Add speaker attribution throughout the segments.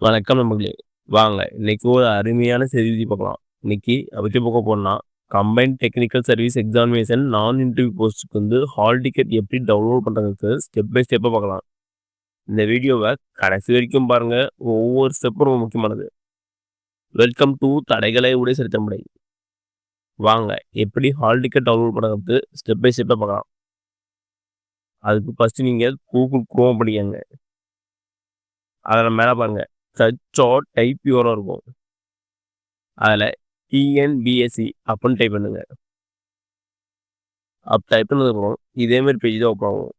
Speaker 1: வணக்கம் நண்பர்களே. வாங்க இன்னைக்கு ஒரு அருமையான செய்தி பார்க்கலாம். இன்னைக்கு அத பத்தி பார்க்க போறோம்னா, கம்பைன்ட் டெக்னிக்கல் சர்வீஸ் எக்ஸாமினேஷன் நான் இன்டர்வியூ போஸ்ட்டுக்கு ஹால் டிக்கெட் எப்படி டவுன்லோட் பண்றதுக்கு ஸ்டெப் பை ஸ்டெப்பா பார்க்கலாம். இந்த வீடியோவ கடைசி வரைக்கும் பாருங்க. ஒவ்வொரு ஸ்டெப்பும் ரொம்ப முக்கியமானது. வெல்கம் டு தடைகளை உடைய சரித்திரமுறை. வாங்க எப்படி ஹால் டிக்கெட் டவுன்லோட் பண்றது ஸ்டெப் பை ஸ்டெப்பா பார்க்கலாம். அதுக்கு ஃபர்ஸ்ட் நீங்க கூகுள் குரோம் படிக்கங்க. அதில் மேலே பாருங்க சர்ச் ஆர் டைப் யூஆர்எல் இருக்கும். அதில் டிஎன்பிஎஸ்சி அப்படின்னு டைப் பண்ணுங்க. அப்போ டைப் பண்ணதுக்கப்புறம் இதேமாரி பேஜ் தான் ஓப்பன் ஆகும்.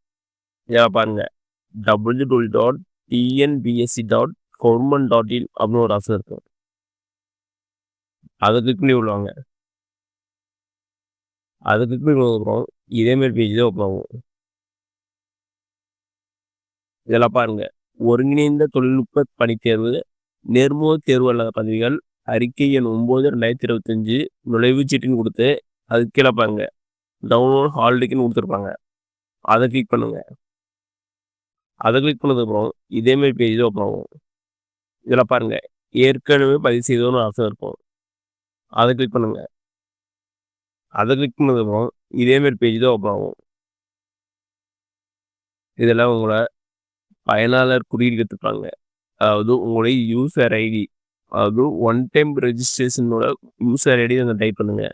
Speaker 1: இதில் பாருங்க www.tnbsc.government.in அப்படின்னு ஒரு ஆப்ஷன் இருக்கும். அதை கிளிக் பண்ணி விடுவாங்க. அதை கிளிக் பண்ணி விடுறதுக்கப்புறம் இதேமாரி பேஜ் தான் ஓப்பன் ஆகும். இதெல்லாம் பாருங்க ஒருங்கிணைந்த தொழில்நுட்ப பணித்தேர்வு, நேர்முக தேர்வு அல்லாத பதவிகள், அறிக்கை எண் 9/2025 நுழைவுச்சீட்டுன்னு கொடுத்து அது கீழே பாருங்க டவுன்லோட் ஹால் டிக்கெட்னு கொடுத்துருப்பாங்க. அதை கிளிக் பண்ணுங்க. அதை கிளிக் பண்ணதுக்கப்புறம் இதேமாரி பேஜ் தான் ஓப்பன் ஆகும். இதில் பாருங்க ஏற்கனவே பதிவு செய்தோன்னு ஆப்ஷன் இருக்கும். அதை கிளிக் பண்ணுங்க. அதை கிளிக் பண்ணதுக்கப்புறம் இதேமாரி பேஜ் தான் ஓப்பன் ஆகும். இதெல்லாம் உங்களை பயனாளர் குறியீடு எடுத்துப்பாங்க. அதாவது உங்களுடைய யூசர் ஐடி, அதாவது ஒன் டைம் ரெஜிஸ்ட்ரேஷனோட யூசர் ஐடி அங்கே டைப் பண்ணுங்க.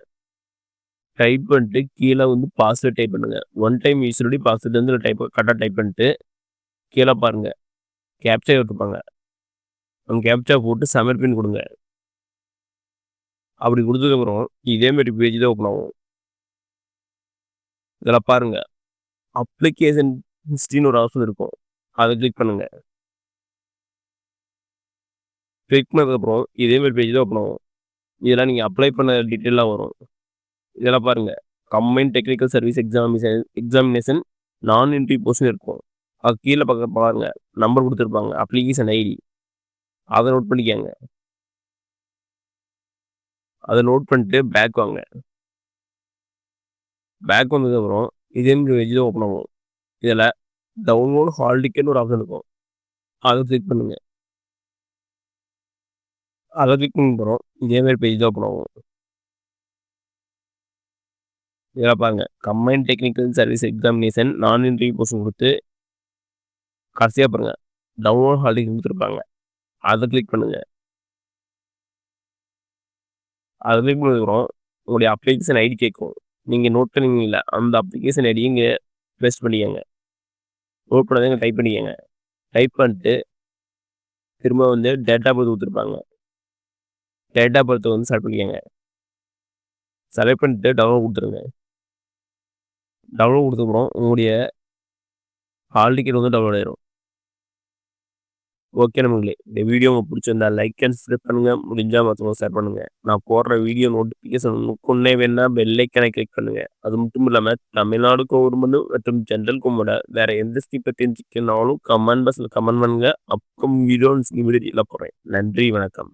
Speaker 1: டைப் பண்ணிட்டு கீழே பாஸ்வேர்ட் டைப் பண்ணுங்க. One time user ID password கரெக்டாக டைப் பண்ணிட்டு கீழே பாருங்க கேப்சா விட்டுருப்பாங்க. அந்த கேப்சா போட்டு சப்மிட் கொடுங்க. அப்படி கொடுத்ததுக்கப்புறம் இதேமாரி பேஜ் தான் ஓப்பன் ஆகும். இதில் பாருங்க அப்ளிகேஷன் ஹிஸ்ட்ரின்னு ஒரு ஆப்ஷன் இருக்கும். அதை கிளிக் பண்ணுங்க. கிளிக் பண்ணதுக்கப்புறம் இதேமாரி பேஜ் தான் ஓப்பன் ஆகும். இதெல்லாம் நீங்கள் அப்ளை பண்ண டீட்டெயிலாக வரும். இதெல்லாம் பாருங்க கம்பைன்ட் டெக்னிக்கல் சர்வீஸ் எக்ஸாமினேஷன் நான் இன்டர்வியூ போஸ்ட்னு இருக்கும். அது கீழே பாருங்க நம்பர் கொடுத்துருப்பாங்க, அப்ளிகேஷன் ஐடி. அதை நோட் பண்ணிக்கங்க. அதை நோட் பண்ணிட்டு பேக் வாங்க. பேக் வந்ததுக்கப்புறம் இதேமாரி பேஜ் தான் ஓப்பன் ஆகும். இதில் டவுன்லோட் ஹால் டிக்கெட்னு ஒரு ஆப்ஷன் இருக்கும். அதை கிளிக் பண்ணுங்க. அதை கிளிக் பண்ண போகிறோம் இதேமாரி பேஜ் தான் ஓப்பன் ஆகும். இதில் பாருங்க கம்பைன்ட் டெக்னிக்கல் சர்வீஸ் எக்ஸாமினேஷன் நான் இன்டர்வியூ போஸ்ட் கொடுத்து கடைசியாக பாருங்க டவுன்லோட் ஹால் டிக்கெட் கொடுத்துருப்பாங்க. அதை கிளிக் பண்ணுங்க. அதை கிளிக் பண்ணதுக்கப்புறம் உங்களுடைய அப்ளிகேஷன் ஐடி கேட்கும். நீங்கள் நோட் பண்ணீங்கல்ல அந்த அப்ளிகேஷன் ஐடி இங்கே பேஸ்ட் பண்ணிக்கங்க. நோட் பண்ணதை டைப் பண்ணிக்கங்க. டைப் பண்ணிட்டு திரும்ப டேட்டா பர்த் கொடுத்துருப்பாங்க. டேட்டா பர்த்தை செலக்ட் பண்ணிக்கங்க. செலக்ட் பண்ணிட்டு டவுன்லோட் கொடுத்துருங்க. டவுன்லோட் கொடுத்தப்புறம் உங்களுடைய ஹால் டிக்கெட் டவுன்லோட் ஆயிடும். ஓகே நண்பர்களே, இந்த வீடியோ உங்களுக்கு பிடிச்சிருந்தா லைக் அண்ட் சப்ஸ்கிரைப் பண்ணுங்க. முடிஞ்சால் மற்றவங்க ஷேர் பண்ணுங்க. நான் போடுற வீடியோ நோட்டிஃபிகேஷன் முன்னே வேணா பெல் ஐக்கனை கிளிக் பண்ணுங்க. அது மட்டும் இல்லாமல் தமிழ்நாடு கவர்மெண்ட் மற்றும் ஜென்ரல் கவர்மெண்ட் வேற எந்த ஸ்கீம் தெரிஞ்சுக்கனாலும் கமெண்ட் பாக்ஸில் கமெண்ட் பண்ணுங்க. அப்போ வீடியோ போடுறேன். நன்றி, வணக்கம்.